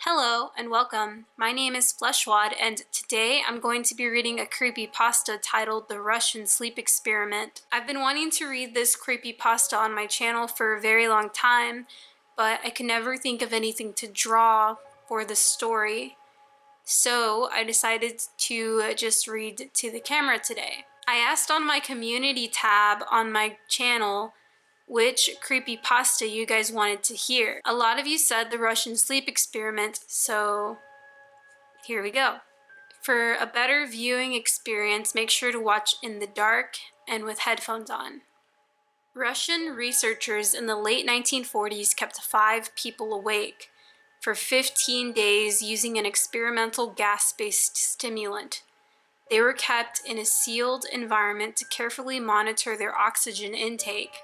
Hello and welcome. My name is Fleshwad, and today I'm going to be reading a creepypasta titled The Russian Sleep Experiment. I've been wanting to read this creepypasta on my channel for a very long time, but I could never think of anything to draw for the story. So I decided to just read to the camera today. I asked on my community tab on my channel which creepypasta you guys wanted to hear. A lot of you said the Russian sleep experiment, so here we go. For a better viewing experience, make sure to watch in the dark and with headphones on. Russian researchers in the late 1940s kept 5 people awake for 15 days using an experimental gas-based stimulant. They were kept in a sealed environment to carefully monitor their oxygen intake,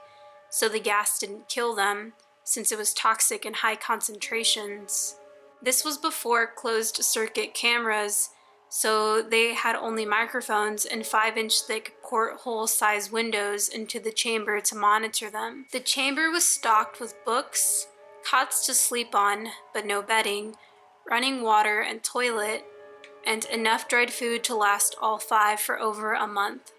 so the gas didn't kill them, since it was toxic in high concentrations. This was before closed-circuit cameras, so they had only microphones and 5-inch thick porthole-sized windows into the chamber to monitor them. The chamber was stocked with books, cots to sleep on, but no bedding, running water and toilet, and enough dried food to last all 5 for over a month.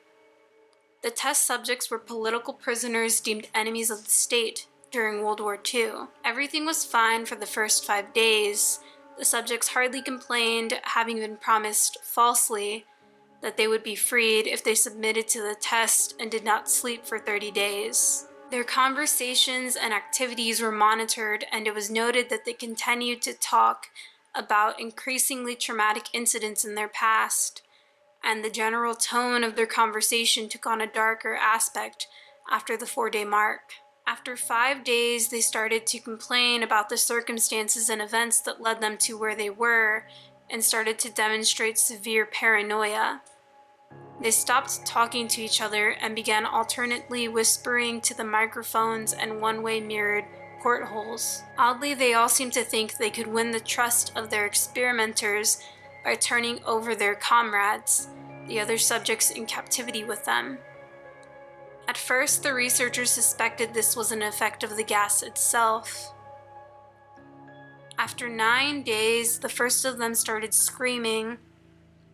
The test subjects were political prisoners deemed enemies of the state during World War II. Everything was fine for the first 5 days. The subjects hardly complained, having been promised falsely that they would be freed if they submitted to the test and did not sleep for 30 days. Their conversations and activities were monitored, and it was noted that they continued to talk about increasingly traumatic incidents in their past, and the general tone of their conversation took on a darker aspect after the 4-day mark. After 5 days, they started to complain about the circumstances and events that led them to where they were, and started to demonstrate severe paranoia. They stopped talking to each other and began alternately whispering to the microphones and one-way mirrored portholes. Oddly, they all seemed to think they could win the trust of their experimenters by turning over their comrades, the other subjects in captivity with them. At first, the researchers suspected this was an effect of the gas itself. After 9 days, the first of them started screaming.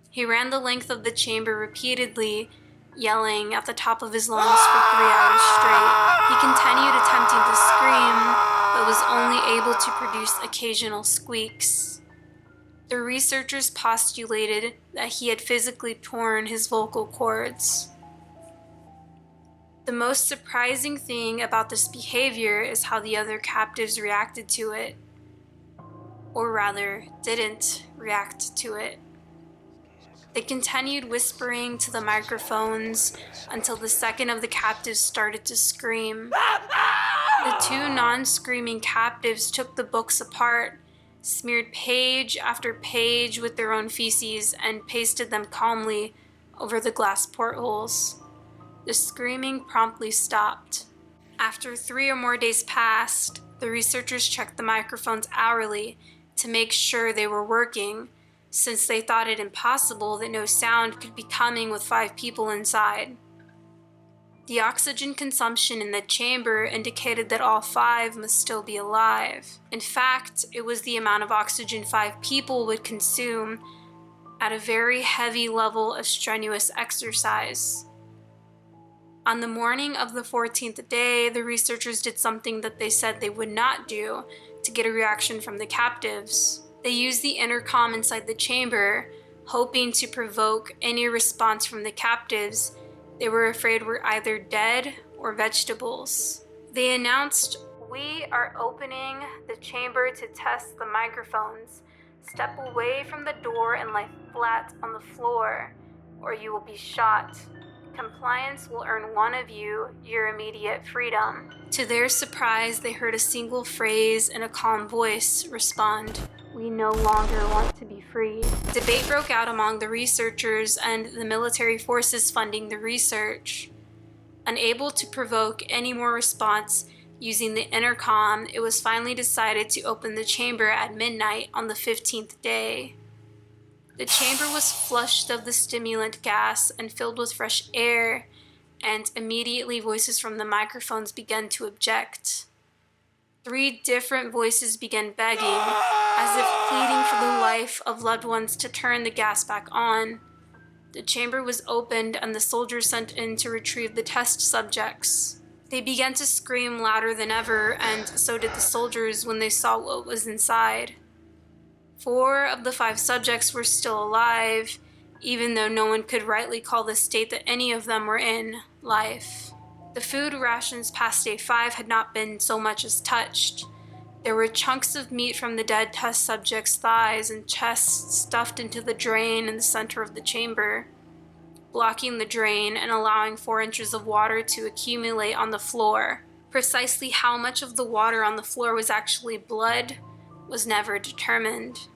He ran the length of the chamber repeatedly, yelling at the top of his lungs for 3 hours straight. He continued attempting to scream, but was only able to produce occasional squeaks. The researchers postulated that he had physically torn his vocal cords. The most surprising thing about this behavior is how the other captives reacted to it, or rather, didn't react to it. They continued whispering to the microphones until the second of the captives started to scream. The 2 non-screaming captives took the books apart, smeared page after page with their own feces, and pasted them calmly over the glass portholes. The screaming promptly stopped. After 3 or more days passed, the researchers checked the microphones hourly to make sure they were working, since they thought it impossible that no sound could be coming with 5 people inside. The oxygen consumption in the chamber indicated that all 5 must still be alive. In fact, it was the amount of oxygen 5 people would consume at a very heavy level of strenuous exercise. On the morning of the 14th day, the researchers did something that they said they would not do to get a reaction from the captives. They used the intercom inside the chamber, hoping to provoke any response from the captives they were afraid were either dead or vegetables. They announced, "We are opening the chamber to test the microphones. Step away from the door and lie flat on the floor, or you will be shot. Compliance will earn one of you your immediate freedom." To their surprise, they heard a single phrase in a calm voice respond, "We no longer want to be free." Debate broke out among the researchers and the military forces funding the research. Unable to provoke any more response using the intercom, it was finally decided to open the chamber at midnight on the 15th day. The chamber was flushed of the stimulant gas and filled with fresh air, and immediately voices from the microphones began to object. 3 different voices began begging, as if pleading for the life of loved ones, to turn the gas back on. The chamber was opened and the soldiers sent in to retrieve the test subjects. They began to scream louder than ever, and so did the soldiers when they saw what was inside. 4 of the 5 subjects were still alive, even though no one could rightly call the state that any of them were in life. The food rations past day 5 had not been so much as touched. There were chunks of meat from the dead test subjects' thighs and chests stuffed into the drain in the center of the chamber, blocking the drain and allowing 4 inches of water to accumulate on the floor. Precisely how much of the water on the floor was actually blood was never determined.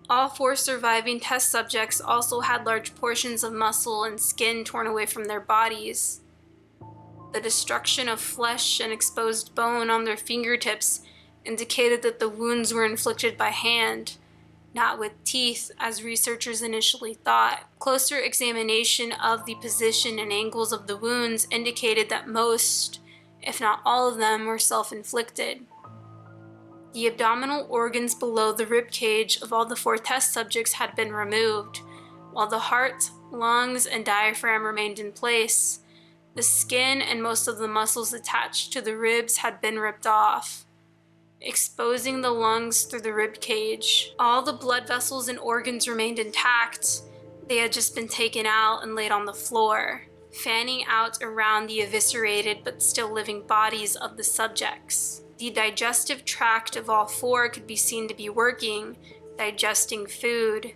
All 4 surviving test subjects also had large portions of muscle and skin torn away from their bodies. The destruction of flesh and exposed bone on their fingertips indicated that the wounds were inflicted by hand, not with teeth, as researchers initially thought. Closer examination of the position and angles of the wounds indicated that most, if not all of them, were self-inflicted. The abdominal organs below the rib cage of all the 4 test subjects had been removed, while the heart, lungs, and diaphragm remained in place. The skin and most of the muscles attached to the ribs had been ripped off, exposing the lungs through the rib cage. All the blood vessels and organs remained intact. They had just been taken out and laid on the floor, fanning out around the eviscerated but still living bodies of the subjects. The digestive tract of all 4 could be seen to be working, digesting food.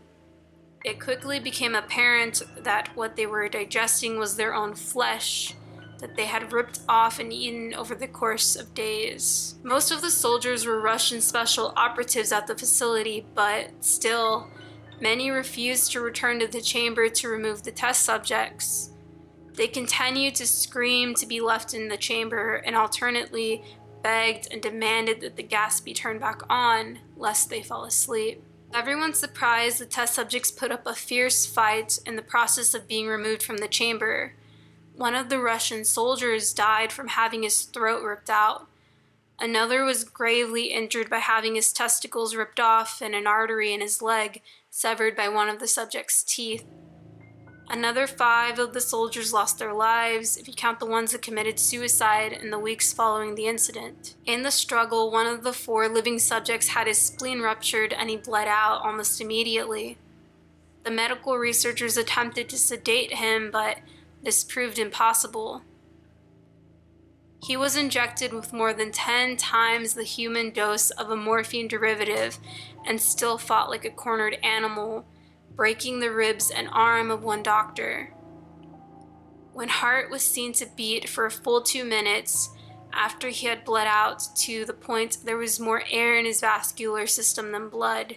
It quickly became apparent that what they were digesting was their own flesh that they had ripped off and eaten over the course of days. Most of the soldiers were Russian special operatives at the facility, but still, many refused to return to the chamber to remove the test subjects. They continued to scream to be left in the chamber and alternately begged and demanded that the gas be turned back on, lest they fall asleep. Everyone surprised, the test subjects put up a fierce fight in the process of being removed from the chamber. One of the Russian soldiers died from having his throat ripped out. Another was gravely injured by having his testicles ripped off and an artery in his leg severed by one of the subject's teeth. Another 5 of the soldiers lost their lives, if you count the ones that committed suicide in the weeks following the incident. In the struggle, one of the 4 living subjects had his spleen ruptured and he bled out almost immediately. The medical researchers attempted to sedate him, but this proved impossible. He was injected with more than 10 times the human dose of a morphine derivative and still fought like a cornered animal, breaking the ribs and arm of one doctor. When heart was seen to beat for a full 2 minutes after he had bled out to the point there was more air in his vascular system than blood.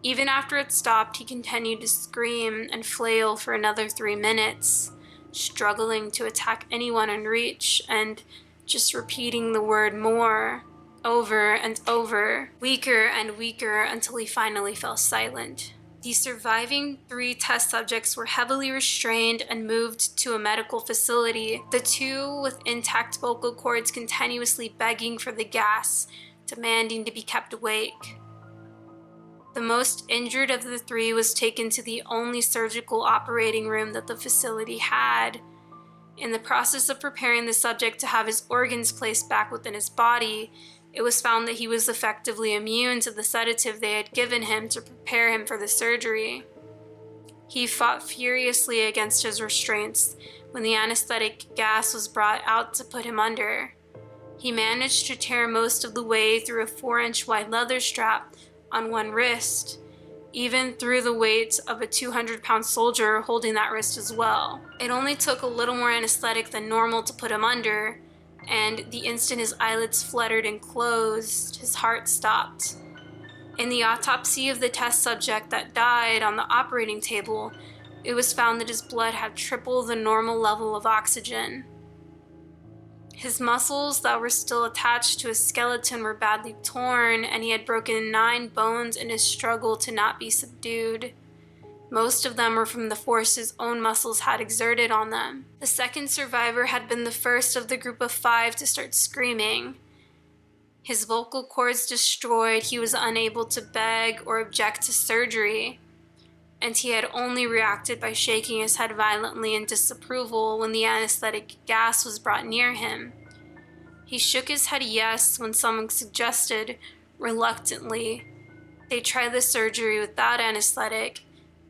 Even after it stopped, he continued to scream and flail for another 3 minutes, struggling to attack anyone in reach and just repeating the word more over and over, weaker and weaker, until he finally fell silent. The surviving 3 test subjects were heavily restrained and moved to a medical facility, the 2 with intact vocal cords continuously begging for the gas, demanding to be kept awake. The most injured of the 3 was taken to the only surgical operating room that the facility had. In the process of preparing the subject to have his organs placed back within his body, it was found that he was effectively immune to the sedative they had given him to prepare him for the surgery. He fought furiously against his restraints when the anesthetic gas was brought out to put him under. He managed to tear most of the way through a 4-inch wide leather strap on one wrist, even through the weight of a 200-pound soldier holding that wrist as well. It only took a little more anesthetic than normal to put him under, and the instant his eyelids fluttered and closed, his heart stopped. In the autopsy of the test subject that died on the operating table, it was found that his blood had triple the normal level of oxygen. His muscles that were still attached to his skeleton were badly torn, and he had broken 9 bones in his struggle to not be subdued. Most of them were from the force his own muscles had exerted on them. The second survivor had been the first of the group of 5 to start screaming. His vocal cords destroyed, he was unable to beg or object to surgery, and he had only reacted by shaking his head violently in disapproval when the anesthetic gas was brought near him. He shook his head yes when someone suggested, reluctantly, they try the surgery without anesthetic.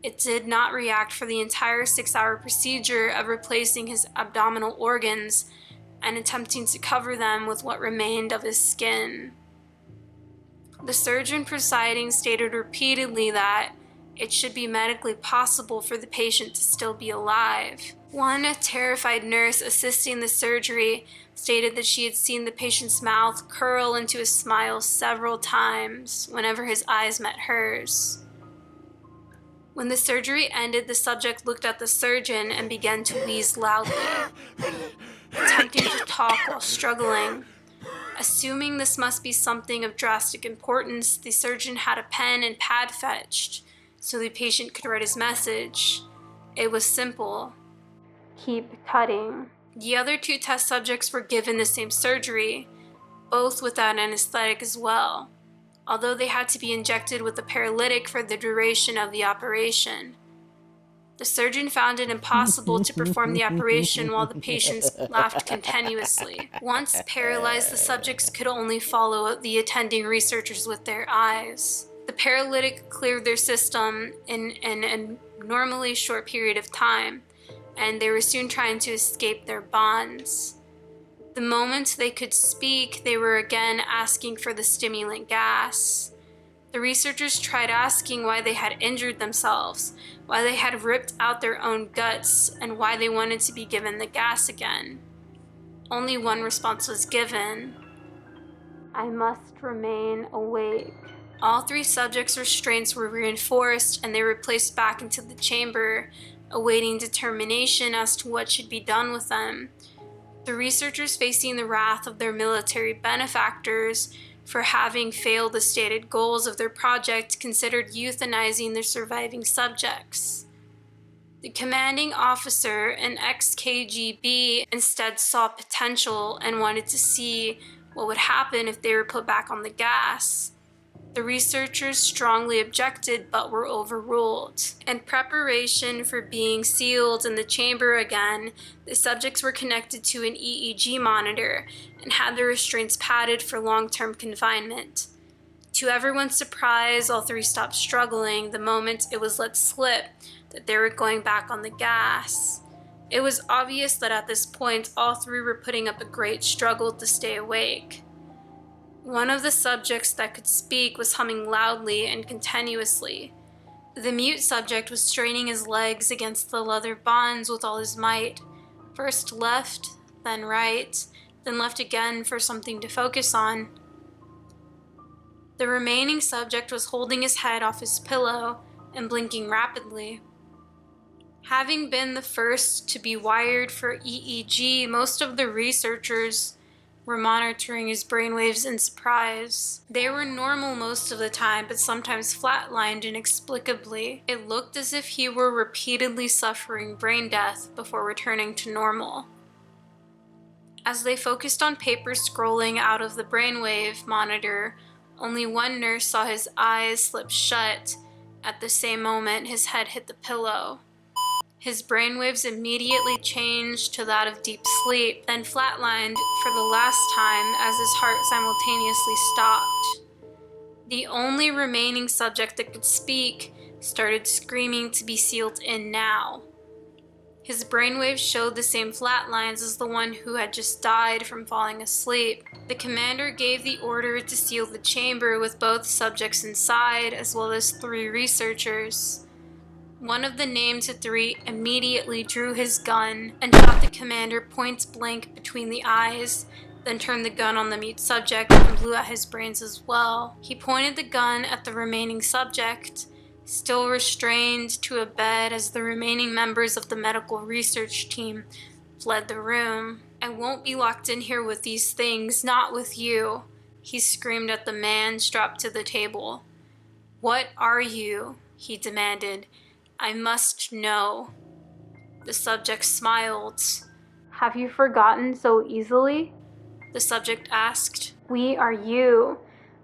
It did not react for the entire 6-hour procedure of replacing his abdominal organs and attempting to cover them with what remained of his skin. The surgeon presiding stated repeatedly that it should be medically possible for the patient to still be alive. One terrified nurse assisting the surgery stated that she had seen the patient's mouth curl into a smile several times whenever his eyes met hers. When the surgery ended, the subject looked at the surgeon and began to wheeze loudly, attempting to talk while struggling. Assuming this must be something of drastic importance, the surgeon had a pen and pad fetched so the patient could write his message. It was simple: keep cutting. The other 2 test subjects were given the same surgery, both without anesthetic as well, although they had to be injected with a paralytic for the duration of the operation. The surgeon found it impossible to perform the operation while the patients laughed continuously. Once paralyzed, the subjects could only follow the attending researchers with their eyes. The paralytic cleared their system in an abnormally short period of time, and they were soon trying to escape their bonds. The moment they could speak, they were again asking for the stimulant gas. The researchers tried asking why they had injured themselves, why they had ripped out their own guts, and why they wanted to be given the gas again. Only one response was given: I must remain awake. All 3 subjects' restraints were reinforced and they were placed back into the chamber, awaiting determination as to what should be done with them. The researchers, facing the wrath of their military benefactors for having failed the stated goals of their project, considered euthanizing their surviving subjects. The commanding officer, an ex-KGB, instead saw potential and wanted to see what would happen if they were put back on the gas. The researchers strongly objected but were overruled. In preparation for being sealed in the chamber again, the subjects were connected to an EEG monitor and had their restraints padded for long-term confinement. To everyone's surprise, all 3 stopped struggling the moment it was let slip that they were going back on the gas. It was obvious that at this point, all 3 were putting up a great struggle to stay awake. One of the subjects that could speak was humming loudly and continuously. The mute subject was straining his legs against the leather bonds with all his might, first left, then right, then left again for something to focus on. The remaining subject was holding his head off his pillow and blinking rapidly. Having been the first to be wired for EEG, most of the researchers were monitoring his brainwaves in surprise. They were normal most of the time, but sometimes flatlined inexplicably. It looked as if he were repeatedly suffering brain death before returning to normal. As they focused on paper scrolling out of the brainwave monitor, only one nurse saw his eyes slip shut. At the same moment, his head hit the pillow. His brainwaves immediately changed to that of deep sleep, then flatlined for the last time as his heart simultaneously stopped. The only remaining subject that could speak started screaming to be sealed in now. His brainwaves showed the same flat lines as the one who had just died from falling asleep. The commander gave the order to seal the chamber with both subjects inside, as well as 3 researchers. One of the named 3 immediately drew his gun and shot the commander point blank between the eyes, then turned the gun on the mute subject and blew out his brains as well. He pointed the gun at the remaining subject, still restrained to a bed as the remaining members of the medical research team fled the room. I won't be locked in here with these things, not with you, he screamed at the man strapped to the table. What are you? He demanded. I must know. The subject smiled. Have you forgotten so easily? The subject asked. We are you.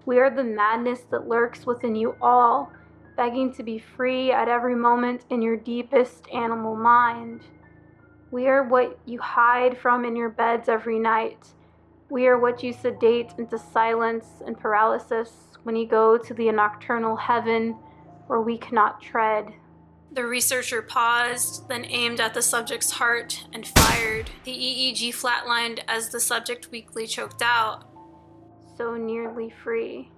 We are the madness that lurks within you all, begging to be free at every moment in your deepest animal mind. We are what you hide from in your beds every night. We are what you sedate into silence and paralysis when you go to the nocturnal heaven where we cannot tread. The researcher paused, then aimed at the subject's heart and fired. The EEG flatlined as the subject weakly choked out. So nearly free.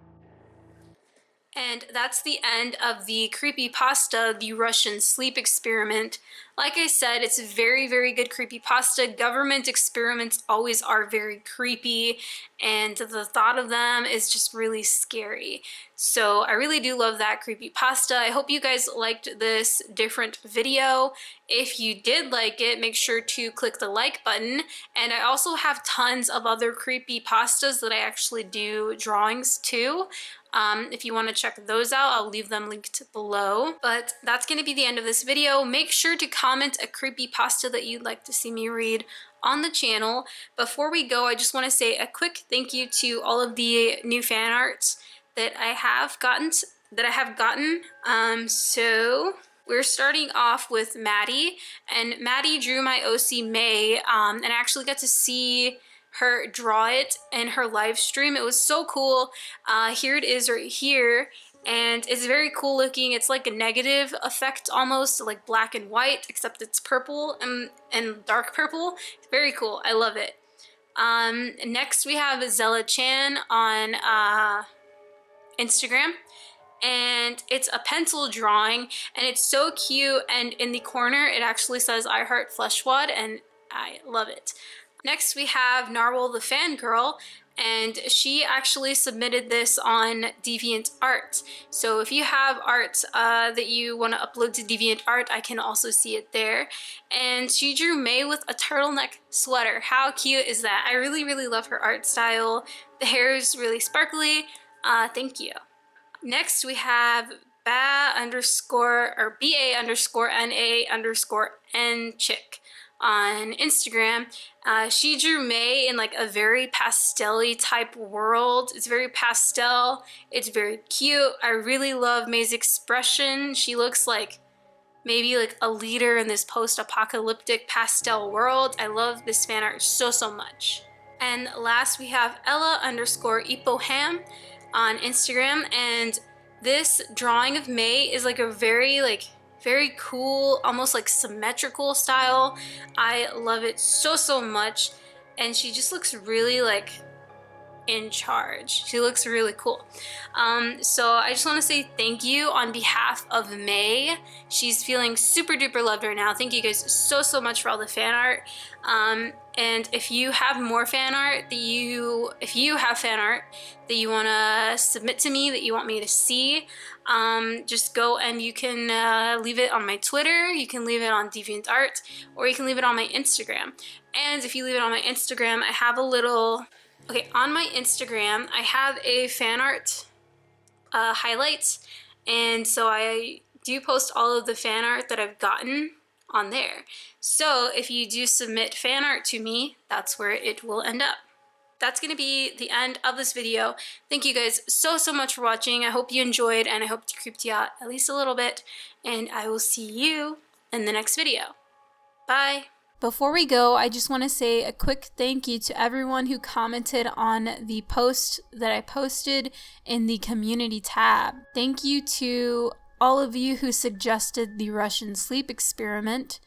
And that's the end of the creepypasta, The Russian Sleep Experiment. Like I said, it's a very, very good creepypasta. Government experiments always are very creepy, and the thought of them is just really scary. So I really do love that creepypasta. I hope you guys liked this different video. If you did like it, make sure to click the like button. And I also have tons of other creepypastas that I actually do drawings to. If you want to check those out, I'll leave them linked below. But that's going to be the end of this video. Make sure to comment a creepypasta that you'd like to see me read on the channel. Before we go, I just want to say a quick thank you to all of the new fan arts that I have gotten. So we're starting off with Maddie, and Maddie drew my OC May, and I actually got to see her draw it in her live stream. It was so cool. Here it is right here, and it's very cool looking. It's like a negative effect almost, like black and white, except it's purple and dark purple. It's very cool. I love it. Next we have Zella Chan on Instagram, and it's a pencil drawing, and it's so cute, and in the corner it actually says I heart Fleshwad, and I love it. Next we have Narwhal the Fangirl, and she actually submitted this on DeviantArt. So if you have art that you want to upload to DeviantArt, I can also see it there. And she drew May with a turtleneck sweater. How cute is that? I really, really love her art style. The hair is really sparkly. Thank you. Next we have BA_NA_N chick on Instagram. She drew May in like a very pastel-y type world. It's very pastel. It's very cute. I really love May's expression. She looks like maybe like a leader in this post-apocalyptic pastel world. I love this fan art so, so much. And last we have Ella_Epoham on Instagram, and this drawing of May is like a very cool, almost like symmetrical style. I love it so, so much, and she just looks really like in charge. She looks really cool. So I just want to say thank you on behalf of May. She's feeling super duper loved right now. Thank you guys so, so much for all the fan art. And if you have more fan art that you want to submit to me, that you want me to see, just go and you can leave it on my Twitter, you can leave it on DeviantArt, or you can leave it on my Instagram. And if you leave it on my Instagram, I have a little... Okay, on my Instagram, I have a fan art highlights, and so I do post all of the fan art that I've gotten on there. So if you do submit fan art to me, that's where it will end up. That's going to be the end of this video. Thank you guys so, so much for watching. I hope you enjoyed, and I hope it creeped you out at least a little bit, and I will see you in the next video. Bye! Before we go, I just want to say a quick thank you to everyone who commented on the post that I posted in the community tab. Thank you to all of you who suggested the Russian sleep experiment.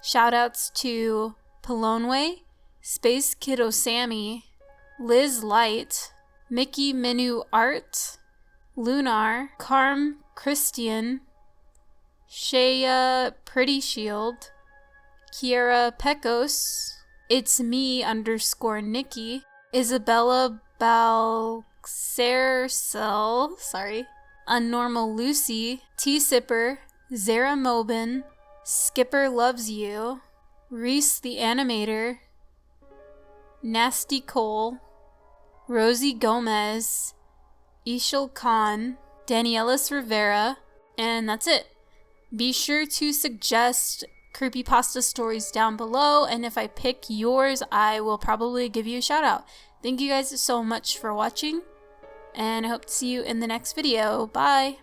Shoutouts to Polonway, Space Kiddo Sammy, Liz Light, Mickey Minu Art, Lunar, Carm Christian, Shea Pretty Shield, Kiera Pecos, It's Me _Nikki, Isabella Balcercel, sorry, Unnormal Lucy, Tea Sipper, Zara Mobin, Skipper Loves You, Reese the Animator, Nasty Cole, Rosie Gomez, Ishal Khan, Danielis Rivera, and that's it. Be sure to suggest creepypasta stories down below, and if I pick yours, I will probably give you a shout out. Thank you guys so much for watching, and I hope to see you in the next video. Bye!